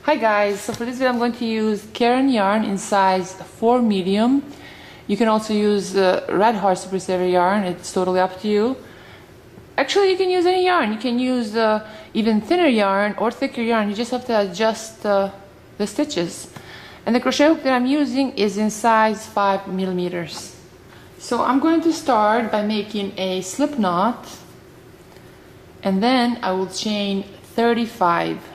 Hi guys, so for this video I'm going to use Karen yarn in size 4 medium. You can also use Red Heart Super Saver yarn, it's totally up to you. Actually, you can use any yarn, you can use even thinner yarn or thicker yarn, you just have to adjust the stitches. And the crochet hook that I'm using is in size 5 millimeters. So I'm going to start by making a slip knot, and then I will chain 35.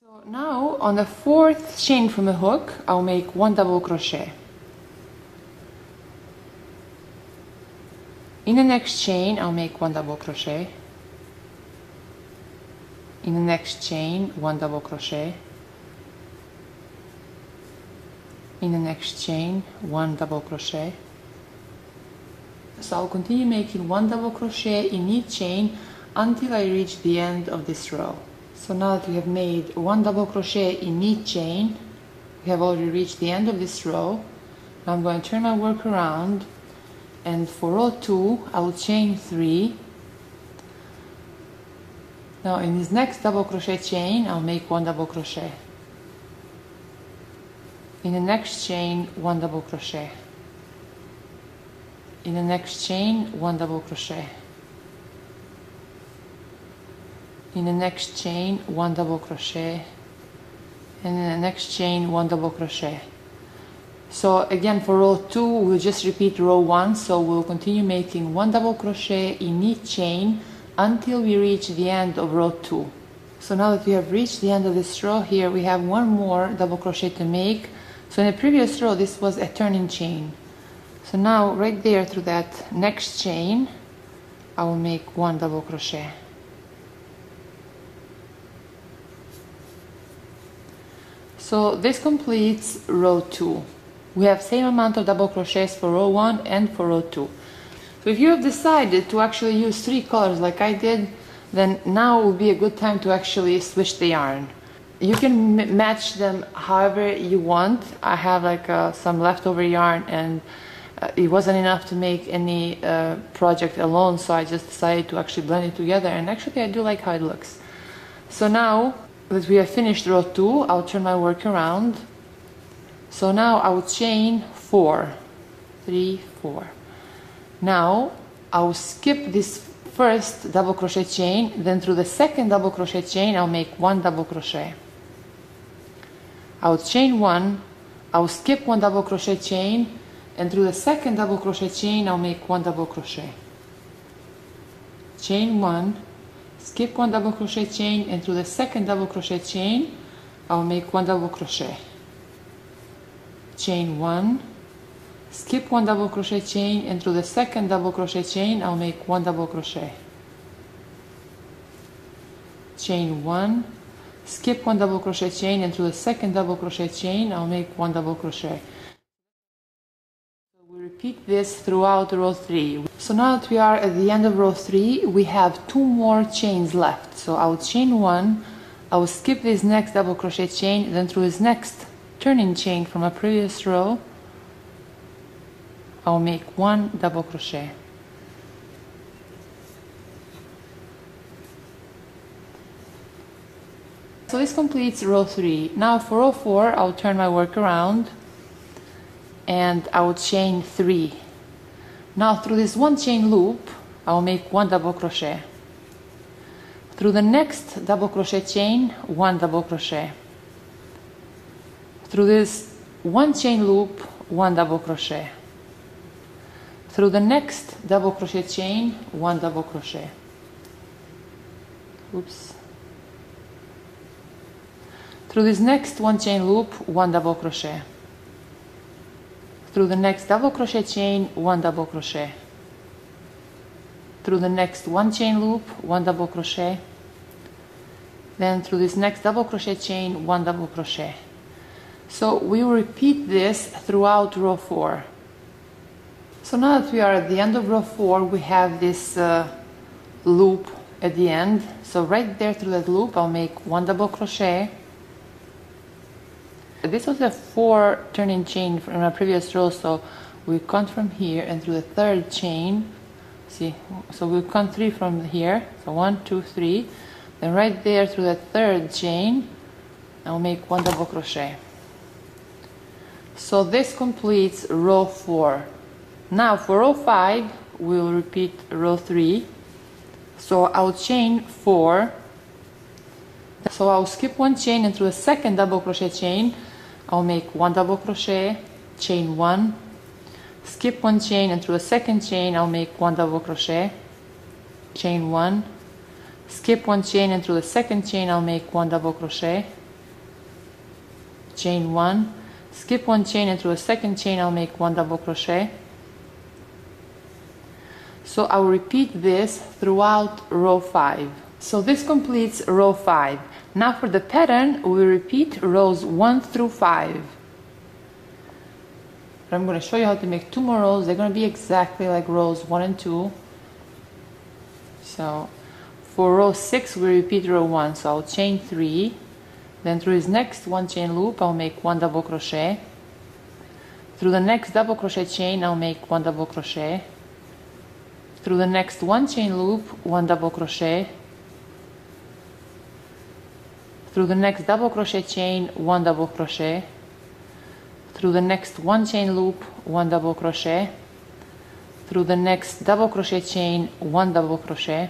So now on the fourth chain from the hook, I'll make 1 double crochet. In the next chain, I'll make 1 double crochet. In the next chain, 1 double crochet. In the next chain, 1 double crochet. So I'll continue making 1 double crochet in each chain until I reach the end of this row. So now that we have made 1 double crochet in each chain, we have already reached the end of this row. Now I'm going to turn my work around, and for row 2 I will chain 3. Now in this next double crochet chain I'll make 1 double crochet. In the next chain, 1 double crochet. In the next chain, 1 double crochet. In the next chain, 1 double crochet, and in the next chain, 1 double crochet. So again, for row 2 we'll just repeat row 1, so we'll continue making 1 double crochet in each chain until we reach the end of row 2. So now that we have reached the end of this row, here we have 1 more double crochet to make. So in the previous row this was a turning chain. So now right there through that next chain I will make 1 double crochet. So this completes row 2. We have same amount of double crochets for row 1 and for row 2. So if you have decided to actually use 3 colors like I did, then now will be a good time to actually switch the yarn. You can match them however you want. I have like some leftover yarn, and it wasn't enough to make any project alone, so I just decided to actually blend it together, and actually I do like how it looks. So now that we have finished row 2, I'll turn my work around. So now I will chain 4, 3, 4. Now I will skip this first double crochet chain, then through the second double crochet chain I'll make 1 double crochet. I will chain 1, I will skip 1 double crochet chain, and through the second double crochet chain I'll make 1 double crochet. Chain 1, skip 1 double crochet chain, and through the second double crochet chain I'll make 1 double crochet. Chain 1, skip 1 double crochet chain, and through the second double crochet chain I'll make 1 double crochet. Chain 1, skip 1 double crochet chain, and through the second double crochet chain I'll make 1 double crochet. So we repeat this throughout row 3. So now that we are at the end of row 3, we have 2 more chains left. So I will chain 1, I will skip this next double crochet chain, then through this next turning chain from a previous row I'll make 1 double crochet. So this completes row 3. Now for row 4 I'll turn my work around, and I will chain 3. Now through this 1 chain loop I'll make 1 double crochet. Through the next double crochet chain, 1 double crochet. Through this 1 chain loop, 1 double crochet. Through the next double crochet chain, 1 double crochet. Oops. Through this next 1 chain loop, 1 double crochet. Through the next double crochet chain, 1 double crochet. Through the next 1 chain loop, 1 double crochet. Then through this next double crochet chain, 1 double crochet. So we will repeat this throughout row 4. So now that we are at the end of row 4, we have this loop at the end. So right there through that loop, I'll make 1 double crochet. This was a 4 turning chain from our previous row, so we count from here and through the 3rd chain. See, so we'll count 3 from here. So 1, 2, 3. Then right there through the 3rd chain, I'll make 1 double crochet. So this completes row 4. Now for row 5, we'll repeat row 3. So I'll chain 4. So I'll skip 1 chain and through a 2nd double crochet chain, I'll make 1 double crochet, chain 1, skip 1 chain and through a 2nd chain, I'll make 1 double crochet, chain 1, skip 1 chain and through the 2nd chain, I'll make 1 double crochet, chain 1, skip 1 chain and through a 2nd chain, I'll make 1 double crochet. So I'll repeat this throughout row 5. So this completes row 5. Now for the pattern, we repeat rows 1 through 5. I'm going to show you how to make 2 more rows. They're going to be exactly like rows 1 and 2. So for row 6, we repeat row 1. So I'll chain 3. Then through his next 1 chain loop, I'll make 1 double crochet. Through the next double crochet chain, I'll make 1 double crochet. Through the next 1 chain loop, 1 double crochet. Through the next double crochet chain, 1 double crochet. Through the next 1 chain loop, 1 double crochet. Through the next double crochet chain, 1 double crochet.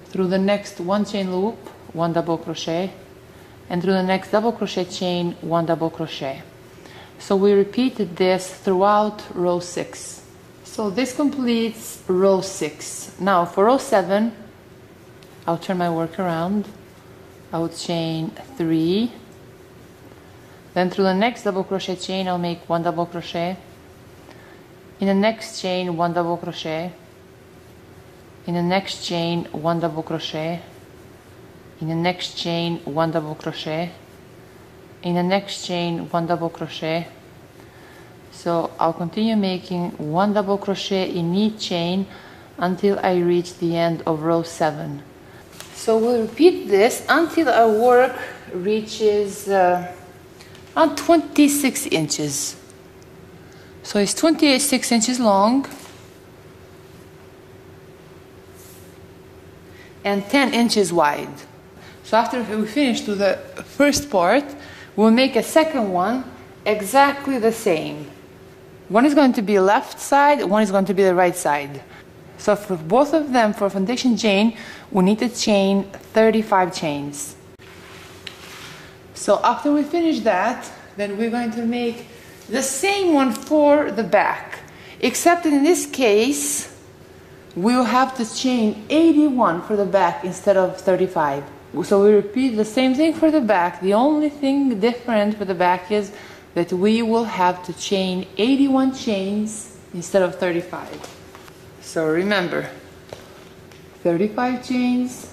Through the next 1 chain loop, 1 double crochet. And through the next double crochet chain, 1 double crochet. So we repeated this throughout row 6. So this completes row 6. Now for row 7, I'll turn my work around. I will chain 3. Then through the next double crochet chain, I'll make 1 double crochet. In the next chain, 1 double crochet. In the next chain, 1 double crochet. In the next chain, 1 double crochet. In the next chain, 1 double crochet. So I'll continue making 1 double crochet in each chain until I reach the end of row 7. So we'll repeat this until our work reaches around 26 inches. So it's 26 inches long and 10 inches wide. So after we finish to the first part, we'll make a second one exactly the same. One is going to be left side, one is going to be the right side. So for both of them, for foundation chain, we need to chain 35 chains. So after we finish that, then we're going to make the same one for the back. Except in this case, we'll have to chain 81 for the back instead of 35. So we repeat the same thing for the back. The only thing different for the back is that we will have to chain 81 chains instead of 35. So remember, 35 chains,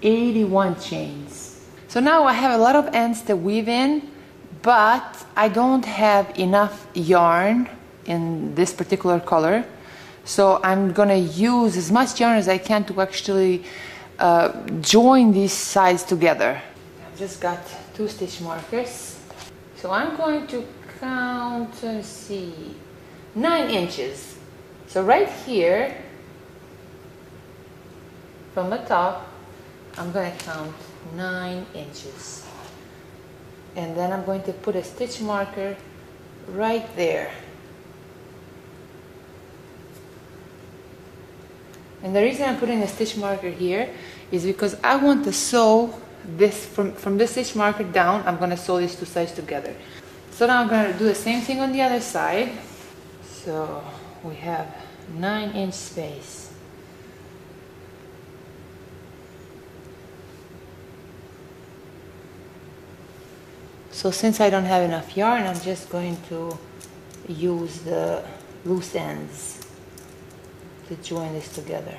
81 chains. So now I have a lot of ends to weave in, but I don't have enough yarn in this particular color. So I'm gonna use as much yarn as I can to actually join these sides together. I've just got 2 stitch markers. So I'm going to count, let's see, 9 inches. So right here, from the top, I'm going to count 9 inches. And then I'm going to put a stitch marker right there. And the reason I'm putting a stitch marker here is because I want to sew this from this stitch marker down. I'm going to sew these 2 sides together. So now I'm going to do the same thing on the other side. So we have 9-inch space. So since I don't have enough yarn, I'm just going to use the loose ends to join this together.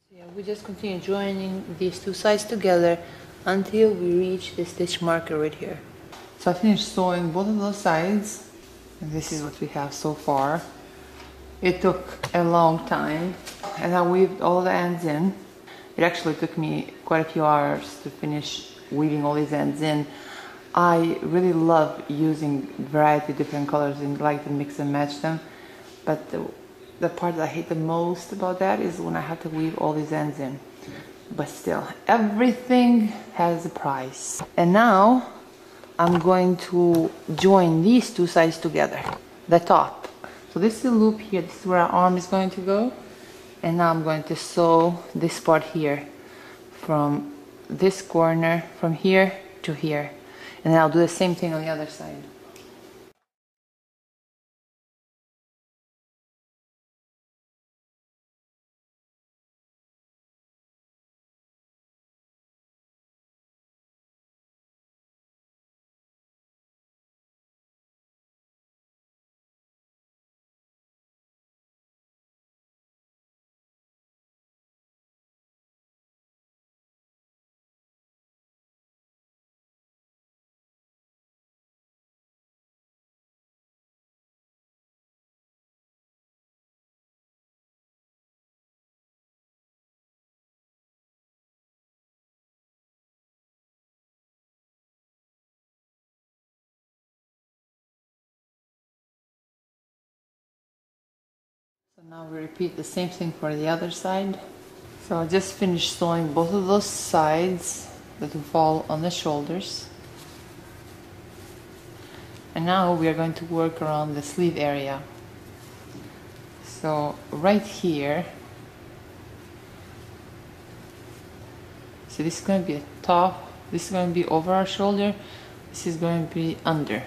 Yeah, we just continue joining these two sides together until we reach the stitch marker right here. So I finished sewing both of those sides, and this is what we have so far. It took a long time, and I weaved all the ends in. It actually took me quite a few hours to finish weaving all these ends in. I really love using variety of different colors and like to mix and match them, but the part that I hate the most about that is when I have to weave all these ends in. But still, everything has a price. And now I'm going to join these two sides together, the top. So this is the loop here, this is where our arm is going to go. And now I'm going to sew this part here from this corner, from here to here. And then I'll do the same thing on the other side. So now we repeat the same thing for the other side. So I just finished sewing both of those sides that will fall on the shoulders. And now we are going to work around the sleeve area. So right here, so this is going to be a top, this is going to be over our shoulder, this is going to be under.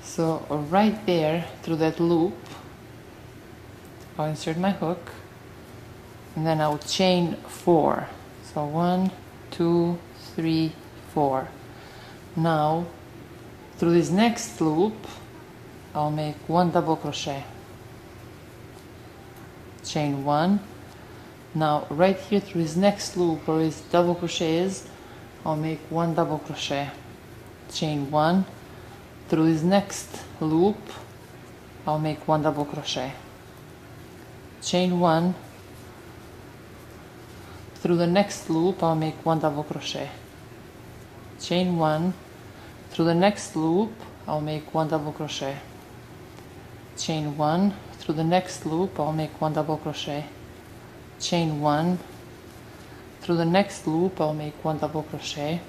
So right there through that loop, I'll insert my hook, and then I'll chain 4. So 1, 2, 3, 4. Now through this next loop I'll make 1 double crochet, chain 1. Now right here through this next loop where this double crochet is, I'll make 1 double crochet, chain 1. Through this next loop I'll make 1 double crochet, chain 1. Through the next loop I'll make 1 double crochet, chain 1. Through the next loop I'll make 1 double crochet, chain 1. Through the next loop I'll make 1 double crochet, chain 1. Through the next loop I'll make 1 double crochet,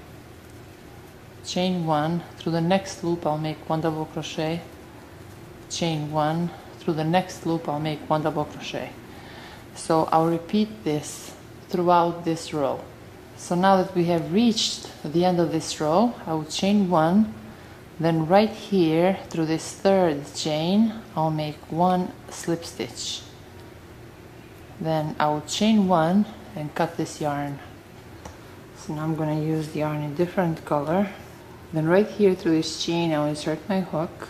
chain 1. Through the next loop I'll make 1 double crochet, chain 1. Through the next loop I'll make 1 double crochet. So I'll repeat this throughout this row. So now that we have reached the end of this row, I will chain 1, then right here through this third chain I'll make 1 slip stitch. Then I will chain 1 and cut this yarn. So now I'm going to use the yarn in different color. Then right here through this chain I'll insert my hook.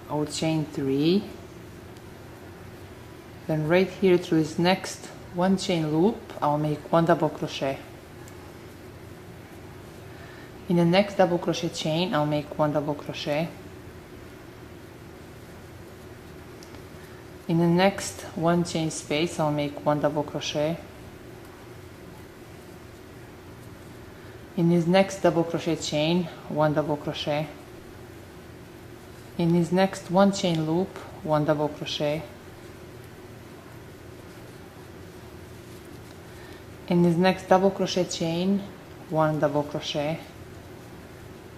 I will chain 3. Then right here through this next 1 chain loop I'll make 1 double crochet. In the next double crochet chain I'll make 1 double crochet. In the next 1 chain space I'll make 1 double crochet. In this next double crochet chain 1 double crochet. In this next 1 chain loop 1 double crochet. In this next double crochet chain 1 double crochet.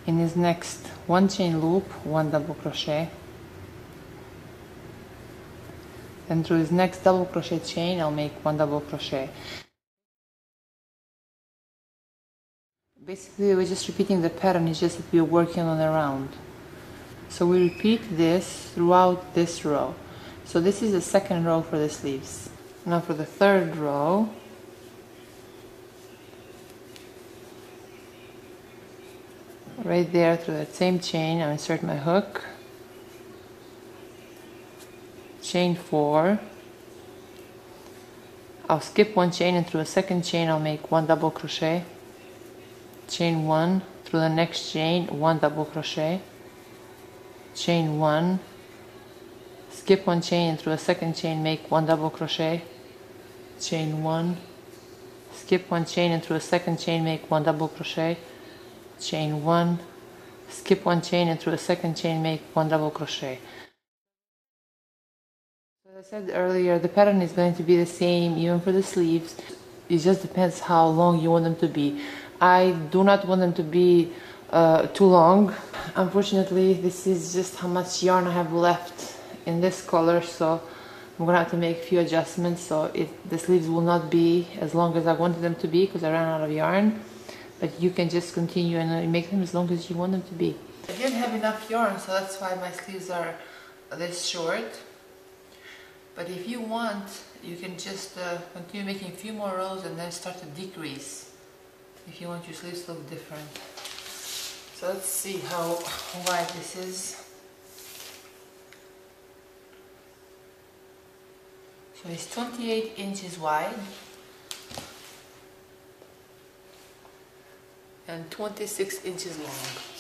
In this next 1 chain loop 1 double crochet. Then through this next double crochet chain I'll make 1 double crochet. Basically we're just repeating the pattern, it's just that we're working on a round. So we repeat this throughout this row. So this is the second row for the sleeves. Now for the third row, right there through that same chain. I'll insert my hook, chain 4, I'll skip one chain, and through a second chain I'll make 1 double crochet, chain 1, through the next chain 1 double crochet, chain 1, skip one chain, and through a second chain make 1 double crochet, chain 1, skip one chain, and through a second chain make 1 double crochet, chain 1, skip one chain, and through a second chain make 1 double crochet. As I said earlier, the pattern is going to be the same even for the sleeves. It just depends how long you want them to be. I do not want them to be too long. Unfortunately, this is just how much yarn I have left in this color, so I'm gonna have to make a few adjustments, so the sleeves will not be as long as I wanted them to be because I ran out of yarn. But you can just continue and make them as long as you want them to be. I didn't have enough yarn, so that's why my sleeves are this short. But if you want, you can just continue making a few more rows and then start to decrease if you want your sleeves to look different. So let's see how wide this is. So it's 28 inches wide and 26 inches long.